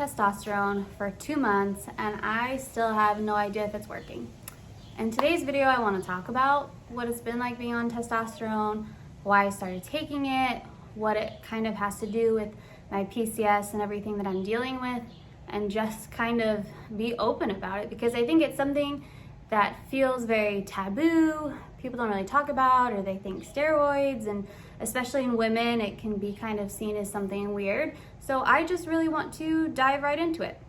testosterone for 2 months and I still have no idea if it's working. In today's video, I want to talk about what it's been like being on testosterone, why I started taking it, what it kind of has to do with my PCS and everything that I'm dealing with, and just kind of be open about it because I think it's something that feels very taboo. People don't really talk about, or they think steroids, and especially in women, it can be kind of seen as something weird. So I just really want to dive right into it.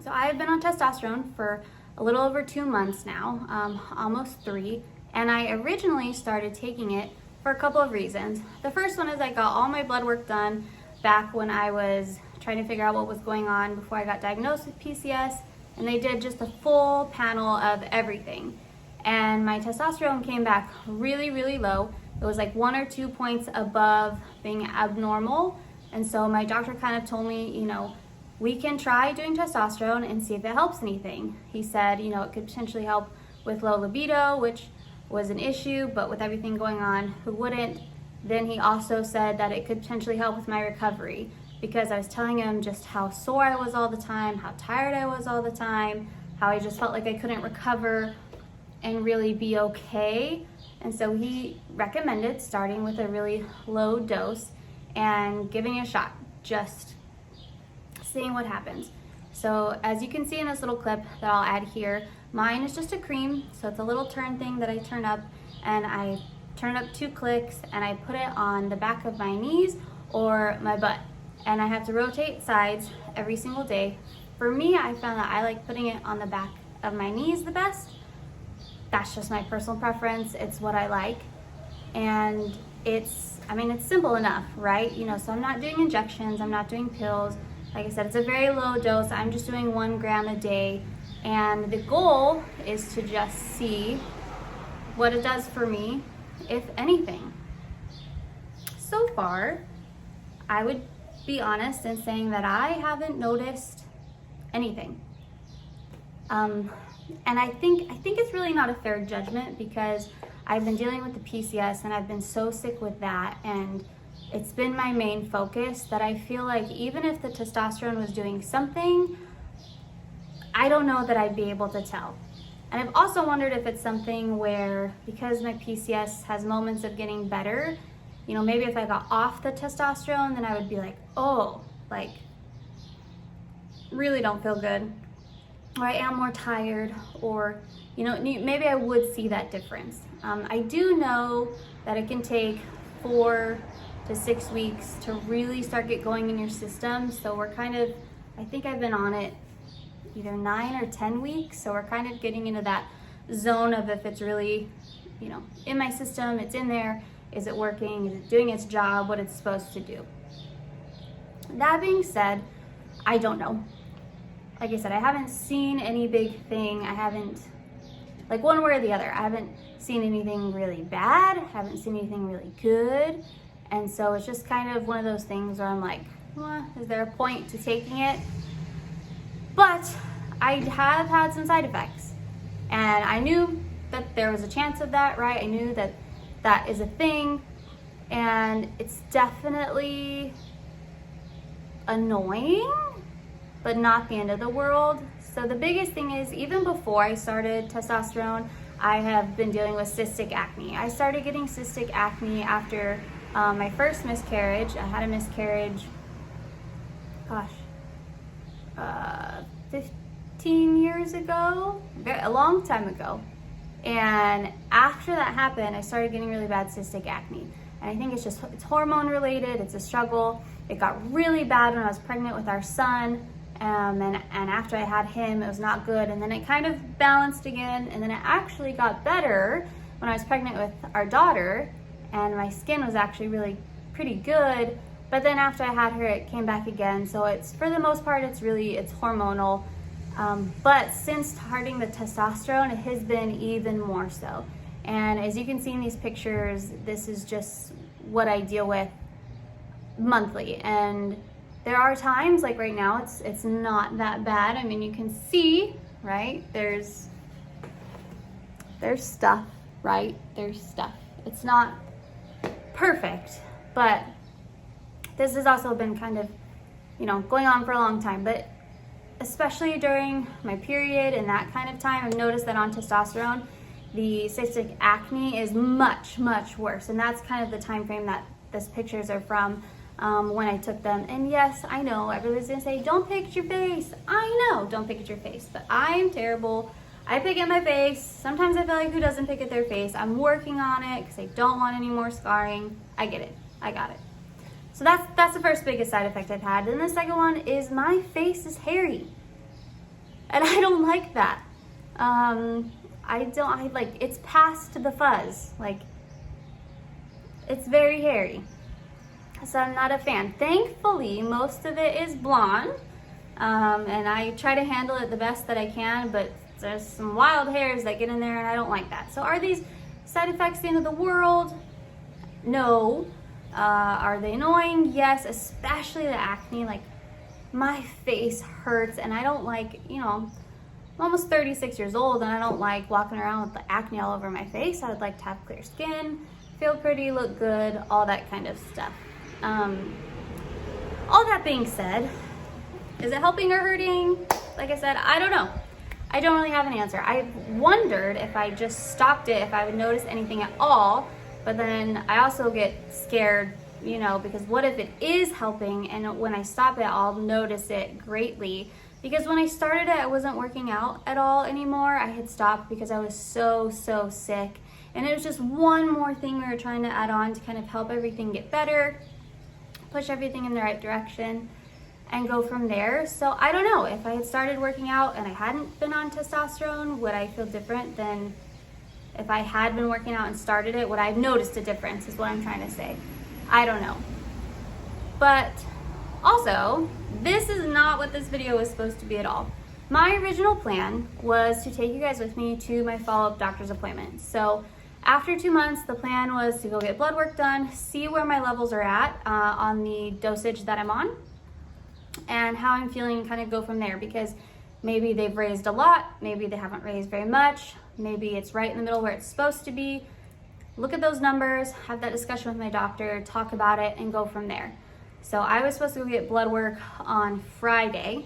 So I've been on testosterone for a little over 2 months now, almost 3, and I originally started taking it for a couple of reasons. The first one is I got all my blood work done back when I was trying to figure out what was going on before I got diagnosed with PCS, and they did just a full panel of everything. And my testosterone came back really, really low. It was like 1 or 2 points above being abnormal. And so my doctor kind of told me, we can try doing testosterone and see if it helps anything. He said, it could potentially help with low libido, which was an issue, but with everything going on, who wouldn't? Then he also said that it could potentially help with my recovery because I was telling him just how sore I was all the time, how tired I was all the time, how I just felt like I couldn't recover and really be okay. And so he recommended starting with a really low dose and giving it a shot, just seeing what happens. So as you can see in this little clip that I'll add here, mine is just a cream. So it's a little turn thing that I turn up, and I turn it up 2 clicks and I put it on the back of my knees or my butt. And I have to rotate sides every single day. For me, I found that I like putting it on the back of my knees the best. That's just my personal preference. It's what I like. And it's simple enough, right? So I'm not doing injections, I'm not doing pills. Like I said, it's a very low dose. I'm just doing 1 gram a day. And the goal is to just see what it does for me, if anything. So far, I would be honest in saying that I haven't noticed anything. And I think it's really not a fair judgment because I've been dealing with the PCS and I've been so sick with that, and it's been my main focus that I feel like even if the testosterone was doing something, I don't know that I'd be able to tell. And I've also wondered if it's something where, because my PCS has moments of getting better, maybe if I got off the testosterone, then I would be like, oh, like, really don't feel good, or I am more tired, or, maybe I would see that difference. I do know that it can take 4 to 6 weeks to really start get going in your system. So we're I think I've been on it either 9 or 10 weeks. So we're kind of getting into that zone of if it's really, in my system, it's in there. Is it working? Is it doing its job, what it's supposed to do? That being said, I don't know. Like I said, I haven't seen any big thing. I haven't, like one way or the other, I haven't seen anything really bad. I haven't seen anything really good. And so it's just kind of one of those things where I'm like, is there a point to taking it? But I have had some side effects. And I knew that there was a chance of that, right? I knew that that is a thing. And it's definitely annoying, but not the end of the world. So the biggest thing is, even before I started testosterone, I have been dealing with cystic acne. I started getting cystic acne after my first miscarriage. I had a miscarriage, 15 years ago, a long time ago. And after that happened, I started getting really bad cystic acne. And I think it's hormone related, it's a struggle. It got really bad when I was pregnant with our son. And after I had him, it was not good. And then it kind of balanced again. And then it actually got better when I was pregnant with our daughter. And my skin was actually really pretty good. But then after I had her, it came back again. So it's, for the most part, it's hormonal. But since starting the testosterone, it has been even more so. And as you can see in these pictures, this is just what I deal with monthly. And there are times, like right now, it's not that bad. I mean, you can see, right? There's stuff, right? There's stuff. It's not perfect, but this has also been kind of going on for a long time. But especially during my period and that kind of time, I've noticed that on testosterone, the cystic acne is much, much worse. And that's kind of the time frame that these pictures are from, when I took them. And yes, I know everybody's gonna say, don't pick at your face. I know, don't pick at your face, but I'm terrible. I pick at my face. Sometimes I feel like, who doesn't pick at their face? I'm working on it because I don't want any more scarring. I get it, I got it. So that's the first biggest side effect I've had. And the second one is my face is hairy. And I don't like that. It's past the fuzz. Like, it's very hairy. So I'm not a fan. Thankfully, most of it is blonde. And I try to handle it the best that I can, but there's some wild hairs that get in there and I don't like that. So are these side effects the end of the world? No. Are they annoying? Yes, especially the acne. Like, my face hurts and I don't like, I'm almost 36 years old and I don't like walking around with the acne all over my face. I would like to have clear skin, feel pretty, look good, all that kind of stuff. All that being said, is it helping or hurting? Like I said, I don't know. I don't really have an answer. I wondered if I just stopped it, if I would notice anything at all, but then I also get scared, because what if it is helping and when I stop it, I'll notice it greatly. Because when I started it, I wasn't working out at all anymore. I had stopped because I was so sick. And it was just one more thing we were trying to add on to kind of help everything get better, push everything in the right direction, and go from there. So I don't know, if I had started working out and I hadn't been on testosterone, would I feel different than if I had been working out and started it? Would I have noticed a difference, is what I'm trying to say. I don't know. But also, this is not what this video was supposed to be at all. My original plan was to take you guys with me to my follow-up doctor's appointment. So after 2 months, the plan was to go get blood work done, see where my levels are at on the dosage that I'm on, and how I'm feeling, kind of go from there, because maybe they've raised a lot, maybe they haven't raised very much, maybe it's right in the middle where it's supposed to be. Look at those numbers, have that discussion with my doctor, talk about it, and go from there. So I was supposed to go get blood work on Friday,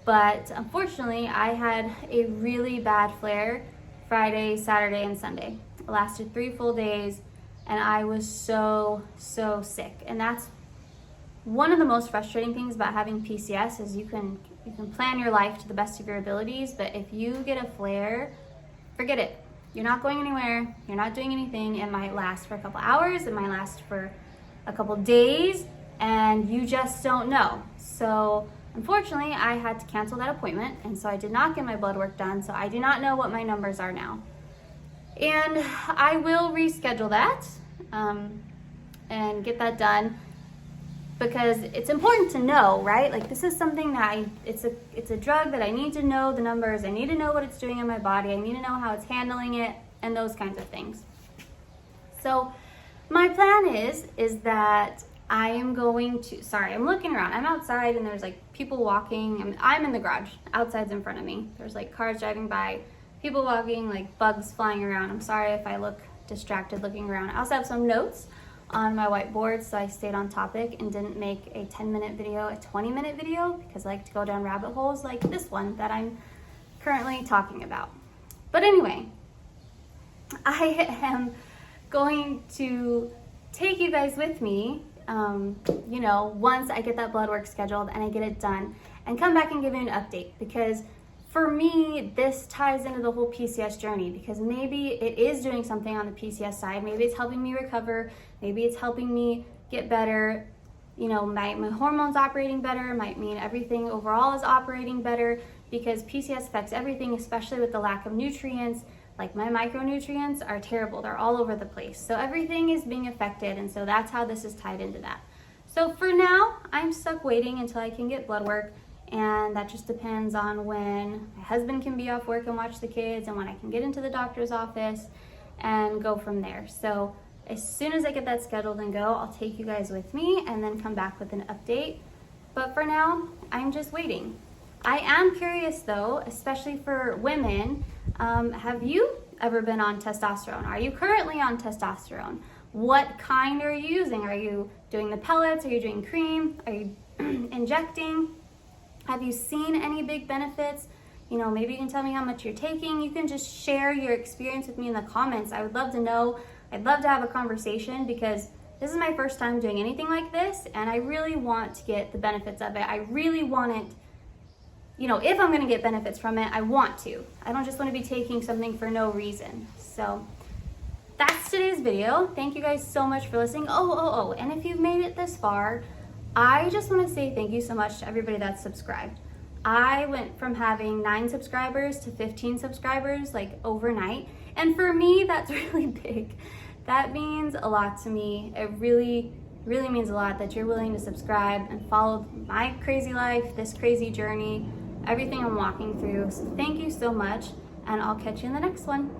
but unfortunately I had a really bad flare Friday, Saturday, and Sunday. It lasted 3 full days and I was so sick. And that's one of the most frustrating things about having PCS, is you can plan your life to the best of your abilities, but if you get a flare, forget it. You're not going anywhere, you're not doing anything. It might last for a couple hours, it might last for a couple days, and you just don't know. So unfortunately, I had to cancel that appointment, and so I did not get my blood work done, so I do not know what my numbers are now. And I will reschedule that and get that done, because it's important to know, right? Like, this is something that it's a drug that I need to know the numbers, I need to know what it's doing in my body, I need to know how it's handling it, and those kinds of things. So my plan is that I am going to, sorry, I'm looking around. I'm outside and there's like people walking. I'm in the garage. Outside's in front of me. There's like cars driving by, people walking, like bugs flying around. I'm sorry if I look distracted looking around. I also have some notes on my whiteboard, so I stayed on topic and didn't make a 10-minute video a 20-minute video, because I like to go down rabbit holes like this one that I'm currently talking about. But anyway, I am going to take you guys with me, once I get that blood work scheduled and I get it done, and come back and give you an update, because for me, this ties into the whole PCS journey, because maybe it is doing something on the PCS side. Maybe it's helping me recover. Maybe it's helping me get better. My hormones operating better might mean everything overall is operating better, because PCS affects everything, especially with the lack of nutrients. Like, my micronutrients are terrible. They're all over the place. So everything is being affected, and so that's how this is tied into that. So for now, I'm stuck waiting until I can get blood work, and that just depends on when my husband can be off work and watch the kids, and when I can get into the doctor's office and go from there. So as soon as I get that scheduled and go, I'll take you guys with me and then come back with an update. But for now, I'm just waiting. I am curious though, especially for women, have you ever been on testosterone? Are you currently on testosterone? What kind are you using? Are you doing the pellets? Are you doing cream? Are you injecting? Have you seen any big benefits? You know, maybe you can tell me how much you're taking. You can just share your experience with me in the comments. I would love to know. I'd love to have a conversation because this is my first time doing anything like this, and I really want to get the benefits of it. I really want it, you know, if I'm gonna get benefits from it, I want to. I don't just wanna be taking something for no reason. So that's today's video. Thank you guys so much for listening. Oh, and if you've made it this far, I just wanna say thank you so much to everybody that's subscribed. I went from having 9 subscribers to 15 subscribers like overnight. And for me, that's really big. That means a lot to me. It really, really means a lot that you're willing to subscribe and follow my crazy life, this crazy journey, everything I'm walking through. So thank you so much, and I'll catch you in the next one.